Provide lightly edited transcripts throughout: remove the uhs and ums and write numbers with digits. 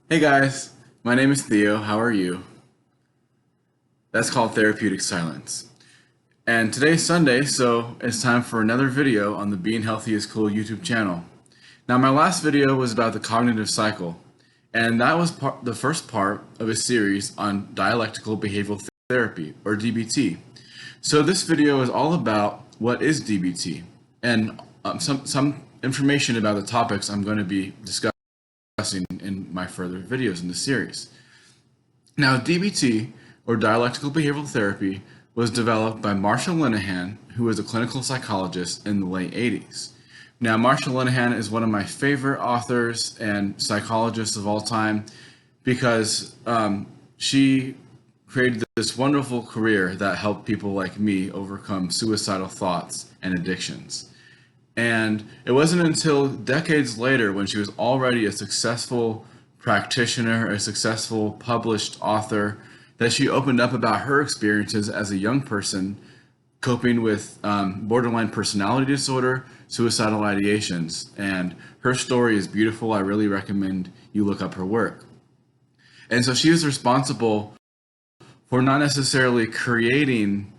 Hey guys, my name is Theo. How are you? That's called therapeutic silence. And today's Sunday, so it's time for another video on the Being Healthy is Cool YouTube channel. Now, my last video was about the cognitive cycle, and that was the first part of a series on dialectical behavioral therapy, or DBT. So this video is all about what is DBT and some information about the topics I'm going to be discussing in my further videos in the series. Now, DBT, or Dialectical Behavioral Therapy, was developed by Marsha Linehan, who was a clinical psychologist in the late 80s. Now, Marsha Linehan is one of my favorite authors and psychologists of all time because she created this wonderful career that helped people like me overcome suicidal thoughts and addictions. And it wasn't until decades later, when she was already a successful practitioner, a successful published author, that she opened up about her experiences as a young person coping with borderline personality disorder, suicidal ideations. And her story is beautiful. I really recommend you look up her work. And so she was responsible for not necessarily creating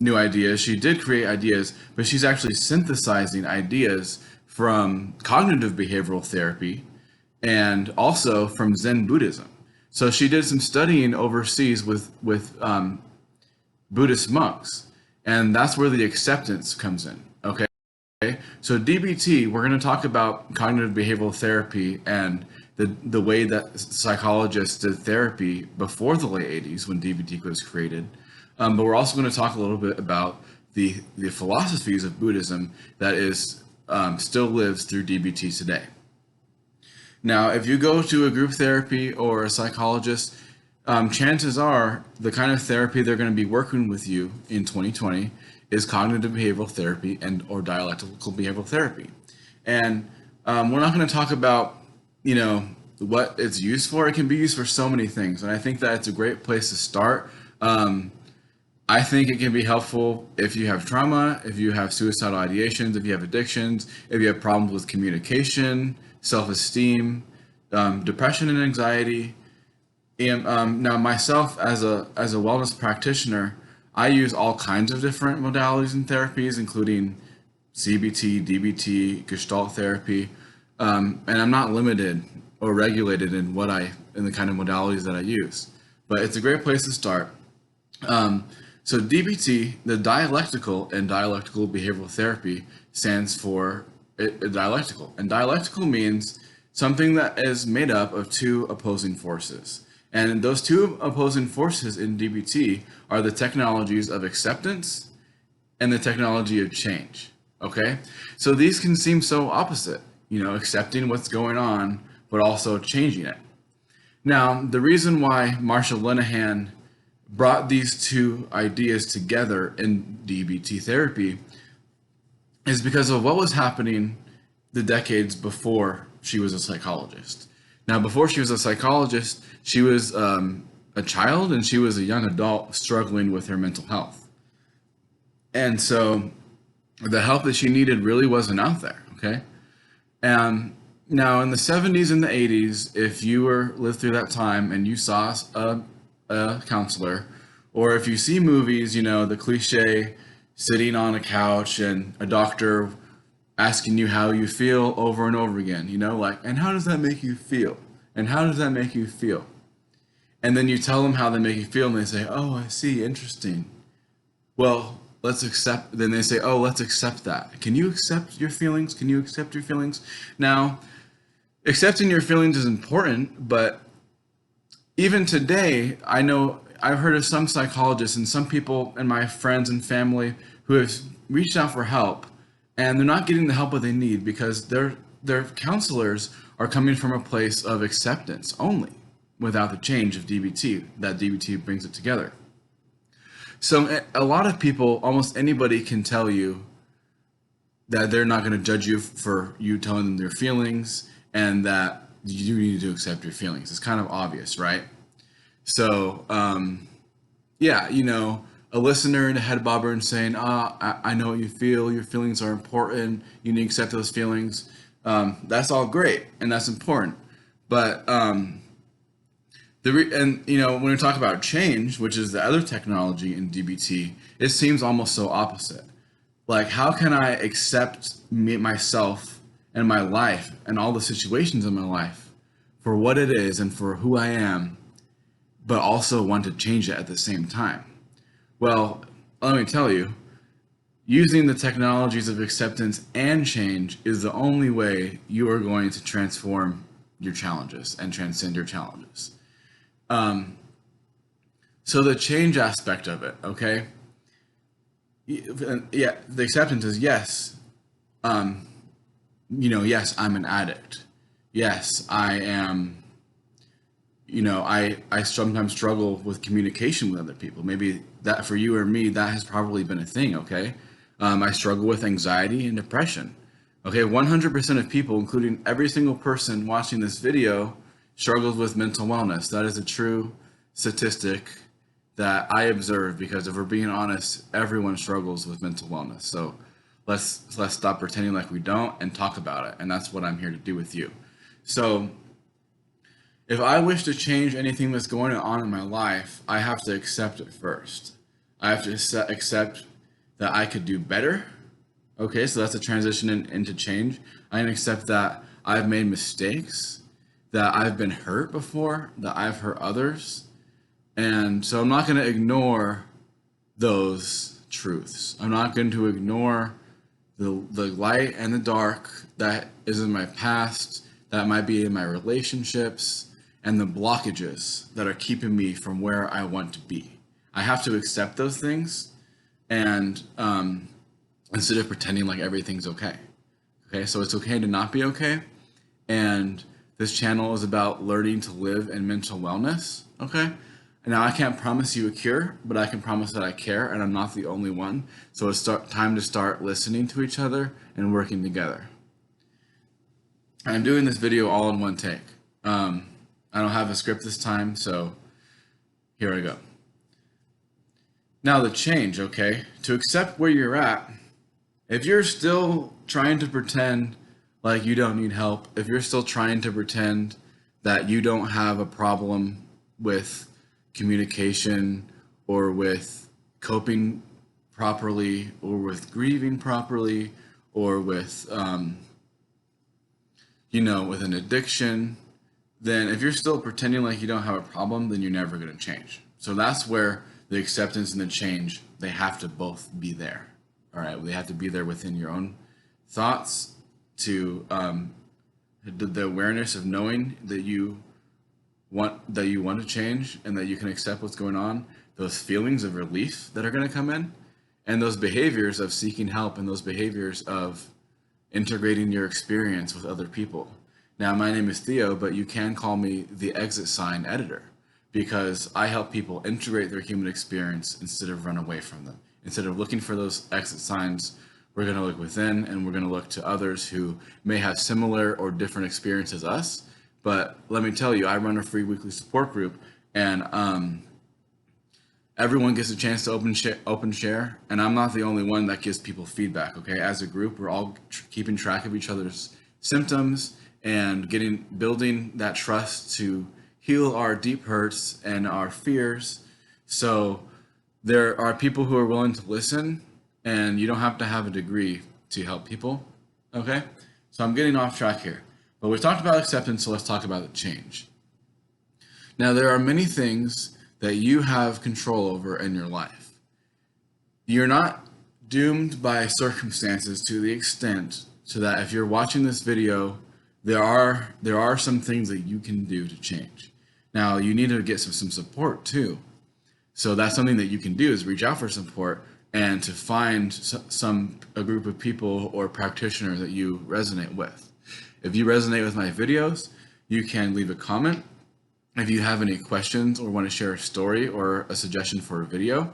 new ideas. She did create ideas, but she's actually synthesizing ideas from cognitive behavioral therapy and also from Zen Buddhism. So she did some studying overseas with Buddhist monks, and that's where the acceptance comes in. Okay, so DBT, we're going to talk about cognitive behavioral therapy and the way that psychologists did therapy before the late 80s when DBT was created. But we're also going to talk a little bit about the philosophies of Buddhism that is still lives through DBT today. Now, if you go to a group therapy or a psychologist, chances are the kind of therapy they're going to be working with you in 2020 is cognitive behavioral therapy and or dialectical behavioral therapy. And we're not going to talk about, what it's used for. It can be used for so many things. And I think that it's a great place to start. I think it can be helpful if you have trauma, if you have suicidal ideations, if you have addictions, if you have problems with communication, self-esteem, depression and anxiety. And now myself as a wellness practitioner, I use all kinds of different modalities and therapies, including CBT, DBT, Gestalt therapy, and I'm not limited or regulated in in the kind of modalities that I use. But it's a great place to start. So DBT, the dialectical and dialectical behavioral therapy, stands for dialectical. And dialectical means something that is made up of two opposing forces. And those two opposing forces in DBT are the technologies of acceptance and the technology of change. Okay? So these can seem so opposite, accepting what's going on, but also changing it. Now, the reason why Marsha Linehan brought these two ideas together in DBT therapy is because of what was happening the decades before she was a psychologist. Now, before she was a psychologist, she was a child and she was a young adult struggling with her mental health. And so the help that she needed really wasn't out there, okay? And now in the 70s and the 80s, if you lived through that time and you saw a counselor, or if you see movies, the cliche sitting on a couch and a doctor asking you how you feel over and over again, and how does that make you feel? And how does that make you feel? And then you tell them how they make you feel and they say, oh, I see, interesting. Well, then they say, oh, let's accept that. Can you accept your feelings? Can you accept your feelings? Now, accepting your feelings is important, but even today, I've heard of some psychologists and some people and my friends and family who have reached out for help, and they're not getting the help that they need because their counselors are coming from a place of acceptance only, without the change of DBT, that DBT brings it together. So a lot of people, almost anybody can tell you that they're not going to judge you for you telling them their feelings and that you need to accept your feelings. It's kind of obvious, right? So, yeah, a listener and a head bobber and saying, I know what you feel. Your feelings are important. You need to accept those feelings. That's all great and that's important. But and when we talk about change, which is the other technology in DBT, it seems almost so opposite. Like, how can I accept myself and my life and all the situations in my life for what it is and for who I am, but also want to change it at the same time? Well, let me tell you, using the technologies of acceptance and change is the only way you are going to transform your challenges and transcend your challenges. So the change aspect of it, okay? Yeah, the acceptance is yes. Yes, I'm an addict. Yes, I am. I sometimes struggle with communication with other people. Maybe that for you or me, that has probably been a thing, okay? I struggle with anxiety and depression. Okay, 100% of people, including every single person watching this video, struggles with mental wellness. That is a true statistic that I observe, because if we're being honest, everyone struggles with mental wellness. So let's stop pretending like we don't and talk about it. And that's what I'm here to do with you. So if I wish to change anything that's going on in my life, I have to accept it first. I have to accept that I could do better. Okay, so that's a transition into change. I can accept that I've made mistakes, that I've been hurt before, that I've hurt others. And so I'm not going to ignore those truths. I'm not going to ignore the light and the dark that is in my past, that might be in my relationships, and the blockages that are keeping me from where I want to be. I have to accept those things, and instead of pretending like everything's okay. Okay, so it's okay to not be okay. And this channel is about learning to live in mental wellness. Okay. And now I can't promise you a cure, but I can promise that I care, and I'm not the only one. So it's time to start listening to each other and working together. I'm doing this video all in one take. I don't have a script this time, so here I go. Now the change, okay? To accept where you're at. If you're still trying to pretend like you don't need help, if you're still trying to pretend that you don't have a problem with communication or with coping properly or with grieving properly or with, with an addiction, then if you're still pretending like you don't have a problem, then you're never going to change. So that's where the acceptance and the change, they have to both be there. All right, they have to be there within your own thoughts, to the awareness of knowing that you want to change and that you can accept what's going on, those feelings of relief that are going to come in, and those behaviors of seeking help, and those behaviors of integrating your experience with other people. Now, my name is Theo, but you can call me the exit sign editor, because I help people integrate their human experience instead of run away from them. Instead of looking for those exit signs, we're going to look within, and we're going to look to others who may have similar or different experiences as us. But let me tell you, I run a free weekly support group, and everyone gets a chance to open share, and I'm not the only one that gives people feedback. Okay, as a group, we're all keeping track of each other's symptoms and building that trust to heal our deep hurts and our fears. So there are people who are willing to listen, and you don't have to have a degree to help people. Okay, so I'm getting off track here. But we've talked about acceptance, so let's talk about the change. Now, there are many things that you have control over in your life. You're not doomed by circumstances to the extent so that if you're watching this video, there are some things that you can do to change. Now, you need to get some support too. So that's something that you can do, is reach out for support and to find a group of people or practitioner that you resonate with. If you resonate with my videos, you can leave a comment. If you have any questions or want to share a story or a suggestion for a video,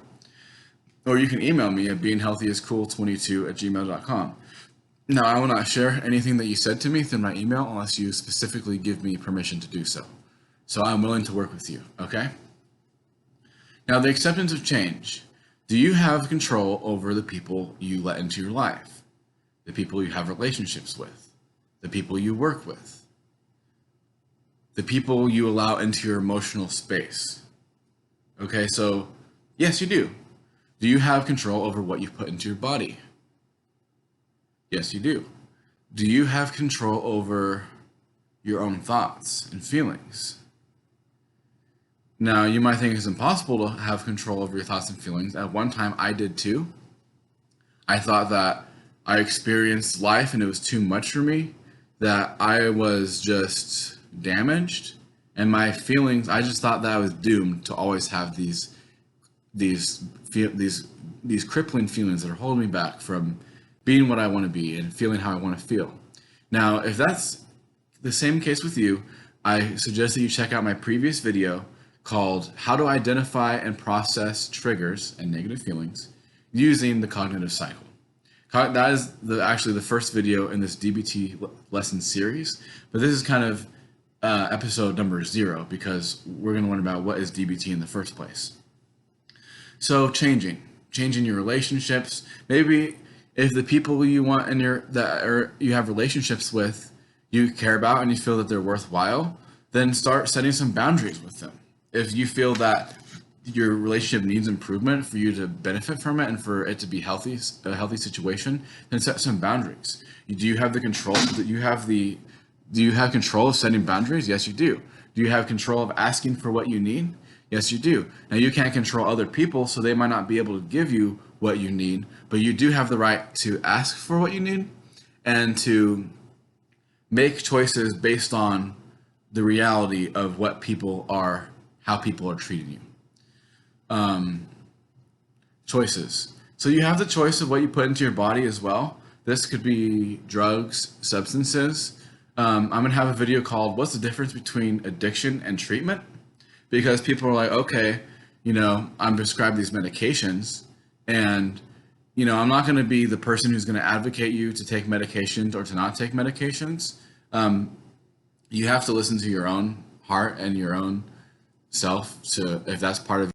or you can email me at beinghealthyiscool22@gmail.com. Now, I will not share anything that you said to me through my email unless you specifically give me permission to do so. So I'm willing to work with you, okay? Now, the acceptance of change. Do you have control over the people you let into your life? The people you have relationships with? The people you work with? the people you allow into your emotional space. Okay, so yes, you do. Do you have control over what you put into your body? Yes, you do. Do you have control over your own thoughts and feelings? Now, you might think it's impossible to have control over your thoughts and feelings. At one time, I did too. I thought that I experienced life and it was too much for me, that I was just damaged. And my feelings, I just thought that I was doomed to always have these crippling feelings that are holding me back from being what I want to be and feeling how I want to feel. Now, if that's the same case with you, I suggest that you check out my previous video called How to Identify and Process Triggers and Negative Feelings Using the Cognitive Cycle. That is actually the first video in this DBT lesson series, but this is kind of episode number 0 because we're going to learn about what is DBT in the first place. So changing your relationships. Maybe if the people you want in you have relationships with, you care about and you feel that they're worthwhile, then start setting some boundaries with them. If you feel that your relationship needs improvement for you to benefit from it and for it to be a healthy situation, then set some boundaries. Do you have the control? Do you have control of setting boundaries? Yes, you do. Do you have control of asking for what you need? Yes, you do. Now, you can't control other people, so they might not be able to give you what you need, but you do have the right to ask for what you need and to make choices based on the reality of how people are treating you. Choices. So you have the choice of what you put into your body as well. This could be drugs, substances. I'm going to have a video called What's the Difference Between Addiction and Treatment? Because people are like, okay, I'm prescribed these medications and, I'm not going to be the person who's going to advocate you to take medications or to not take medications. You have to listen to your own heart and your own self if that's part of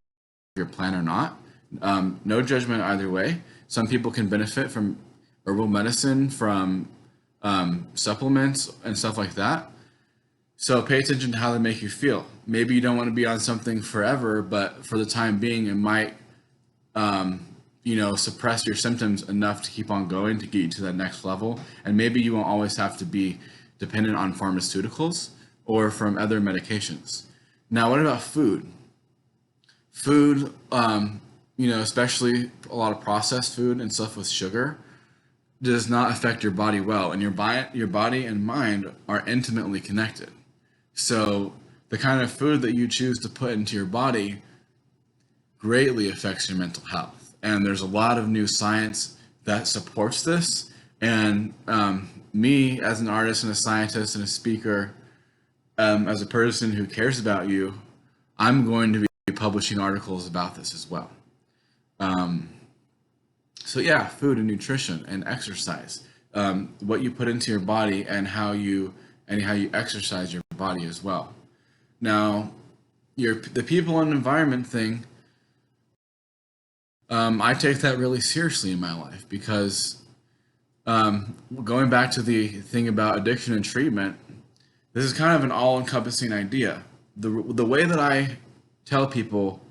your plan or not. No judgment either way. Some people can benefit from herbal medicine, from supplements and stuff like that. So pay attention to how they make you feel. Maybe you don't want to be on something forever, but for the time being, it might, suppress your symptoms enough to keep on going to get you to that next level. And maybe you won't always have to be dependent on pharmaceuticals or from other medications. Now, what about food? Food, especially a lot of processed food and stuff with sugar, does not affect your body well. And your body and mind are intimately connected. So the kind of food that you choose to put into your body greatly affects your mental health. And there's a lot of new science that supports this. And me, as an artist and a scientist and a speaker, as a person who cares about you, I'm going to be publishing articles about this as well. So yeah, food and nutrition and exercise, what you put into your body and how you exercise your body as well. Now, the people and environment thing, I take that really seriously in my life because going back to the thing about addiction and treatment, this is kind of an all-encompassing idea. The way that I tell people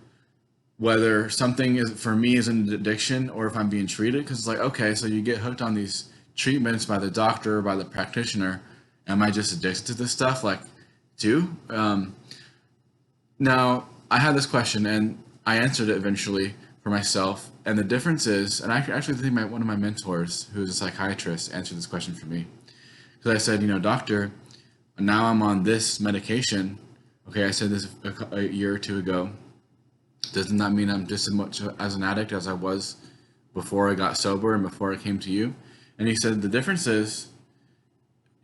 whether something is for me is an addiction or if I'm being treated, because it's like, okay, so you get hooked on these treatments by the doctor or by the practitioner. Am I just addicted to this stuff? Like, too? Now, I had this question and I answered it eventually for myself. And the difference is, and I actually think one of my mentors, who's a psychiatrist, answered this question for me. Because I said, doctor, now I'm on this medication. Okay, I said this a year or two ago. Doesn't that mean I'm just as much as an addict as I was before I got sober and before I came to you? And he said, the difference is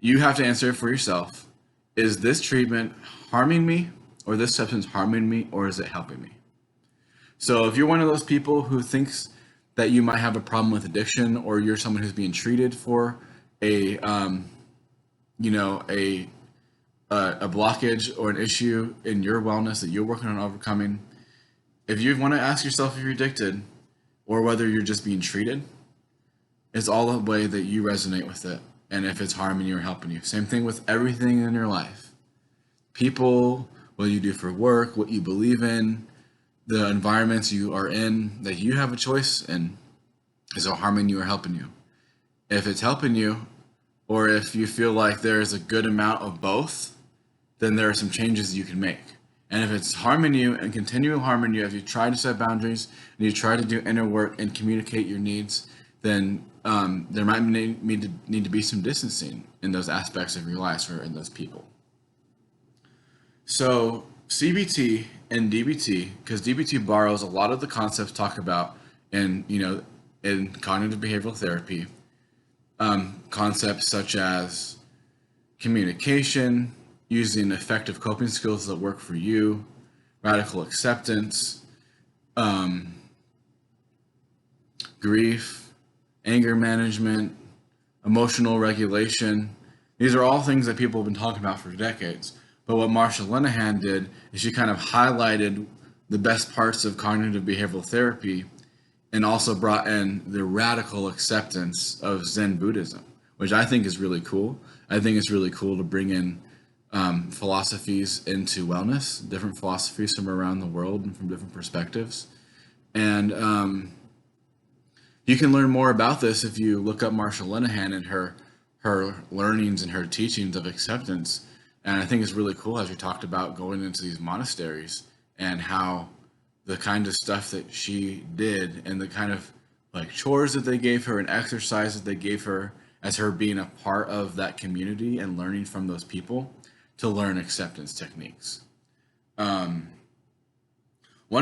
you have to answer it for yourself. Is this treatment harming me, or this substance harming me, or is it helping me? So if you're one of those people who thinks that you might have a problem with addiction, or you're someone who's being treated for a blockage or an issue in your wellness that you're working on overcoming, if you want to ask yourself if you're addicted or whether you're just being treated, it's all the way that you resonate with it and if it's harming you or helping you. Same thing with everything in your life. people, what you do for work, what you believe in, the environments you are in, that you have a choice in. Is it harming you or helping you? If it's helping you, or if you feel like there's a good amount of both, then there are some changes you can make. And if it's harming you and continue harming you, if you try to set boundaries and you try to do inner work and communicate your needs, then there might need to be some distancing in those aspects of your lives or in those people. So CBT and DBT, because DBT borrows a lot of the concepts talked about in cognitive behavioral therapy, concepts such as communication, using effective coping skills that work for you, radical acceptance, grief, anger management, emotional regulation. These are all things that people have been talking about for decades. But what Marsha Linehan did is she kind of highlighted the best parts of cognitive behavioral therapy and also brought in the radical acceptance of Zen Buddhism, which I think is really cool. I think it's really cool to bring in philosophies into wellness, different philosophies from around the world and from different perspectives. And you can learn more about this if you look up Marsha Linehan and her learnings and her teachings of acceptance. And I think it's really cool as we talked about going into these monasteries and how the kind of stuff that she did and the kind of like chores that they gave her and exercise that they gave her as her being a part of that community and learning from those people to learn acceptance techniques. One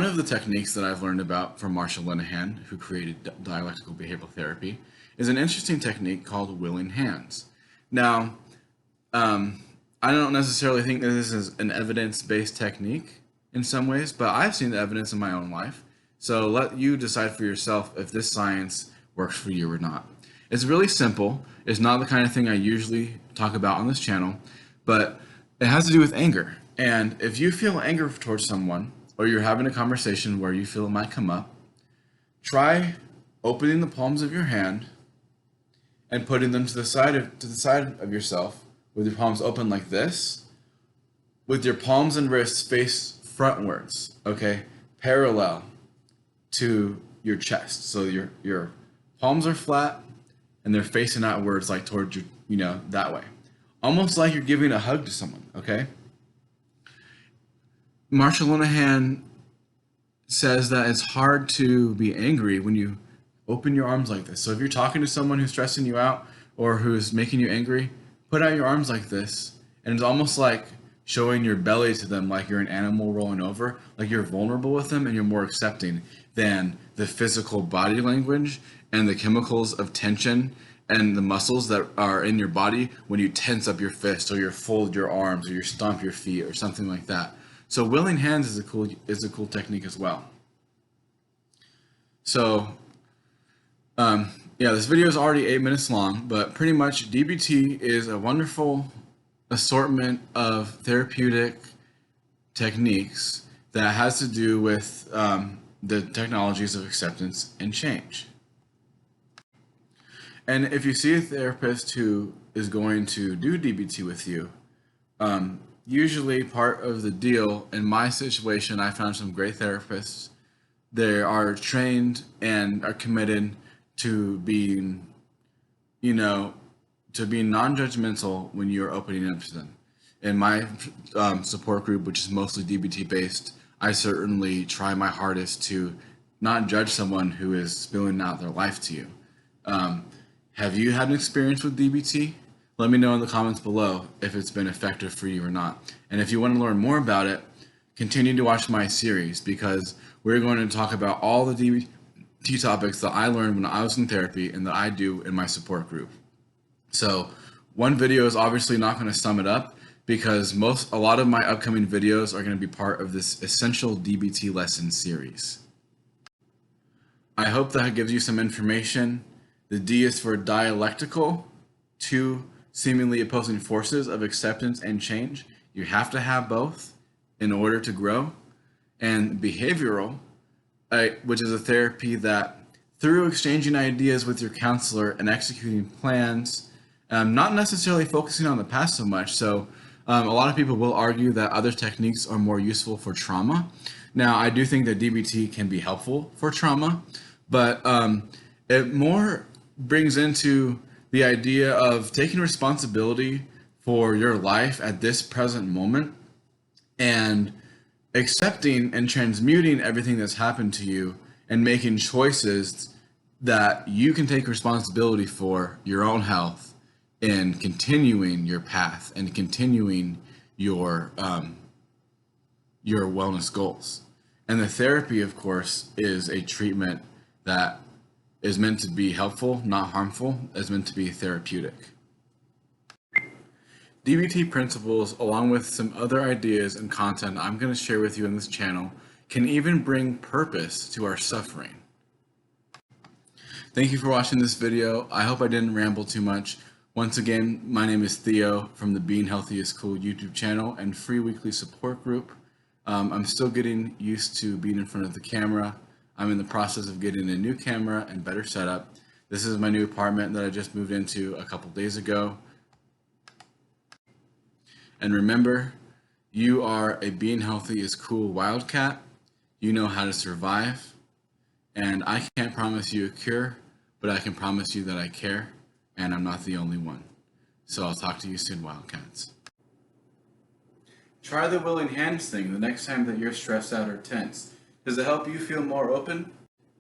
of the techniques that I've learned about from Marsha Linehan, who created dialectical behavioral therapy, is an interesting technique called willing hands. Now, I don't necessarily think that this is an evidence-based technique in some ways, but I've seen the evidence in my own life. So let you decide for yourself if this science works for you or not. It's really simple. It's not the kind of thing I usually talk about on this channel, but it has to do with anger. And if you feel anger towards someone, or you're having a conversation where you feel it might come up, try opening the palms of your hand and putting them to the side of yourself with your palms open like this, with your palms and wrists face frontwards, okay, parallel to your chest. So your palms are flat and they're facing outwards, like towards you, that way. Almost like you're giving a hug to someone, okay? Marsha Linehan says that it's hard to be angry when you open your arms like this. So if you're talking to someone who's stressing you out or who's making you angry, put out your arms like this. And it's almost like showing your belly to them like you're an animal rolling over, like you're vulnerable with them and you're more accepting than the physical body language and the chemicals of tension and the muscles that are in your body when you tense up your fist or you fold your arms or you stomp your feet or something like that. So willing hands is a cool technique as well. So this video is already 8 minutes long, but pretty much DBT is a wonderful assortment of therapeutic techniques that has to do with the technologies of acceptance and change. And if you see a therapist who is going to do DBT with you, usually part of the deal, in my situation, I found some great therapists. They are trained and are committed to being, non-judgmental when you're opening up to them. In my support group, which is mostly DBT based, I certainly try my hardest to not judge someone who is spilling out their life to you. Have you had an experience with DBT? Let me know in the comments below if it's been effective for you or not. And if you want to learn more about it, continue to watch my series because we're going to talk about all the DBT topics that I learned when I was in therapy and that I do in my support group. So one video is obviously not going to sum it up because a lot of my upcoming videos are going to be part of this essential DBT lesson series. I hope that gives you some information. The D is for dialectical, two seemingly opposing forces of acceptance and change. You have to have both in order to grow. And behavioral, which is a therapy that through exchanging ideas with your counselor and executing plans, not necessarily focusing on the past so much. So A lot of people will argue that other techniques are more useful for trauma. Now, I do think that DBT can be helpful for trauma, but it more brings into the idea of taking responsibility for your life at this present moment and accepting and transmuting everything that's happened to you and making choices that you can take responsibility for your own health and continuing your path and continuing your wellness goals. And the therapy, of course, is a treatment that is meant to be helpful, not harmful, is meant to be therapeutic. DBT principles, along with some other ideas and content I'm going to share with you in this channel, can even bring purpose to our suffering. Thank you for watching this video. I hope I didn't ramble too much. Once again, my name is Theo from the Being Healthy is Cool YouTube channel and free weekly support group. I'm still getting used to being in front of the camera. I'm in the process of getting a new camera and better setup. This is my new apartment that I just moved into a couple days ago. And remember, you are a Being Healthy is Cool wildcat. You know how to survive. And I can't promise you a cure, but I can promise you that I care, and I'm not the only one. So I'll talk to you soon, wildcats. Try the willing hands thing the next time that you're stressed out or tense. Does it help you feel more open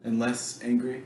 and less angry?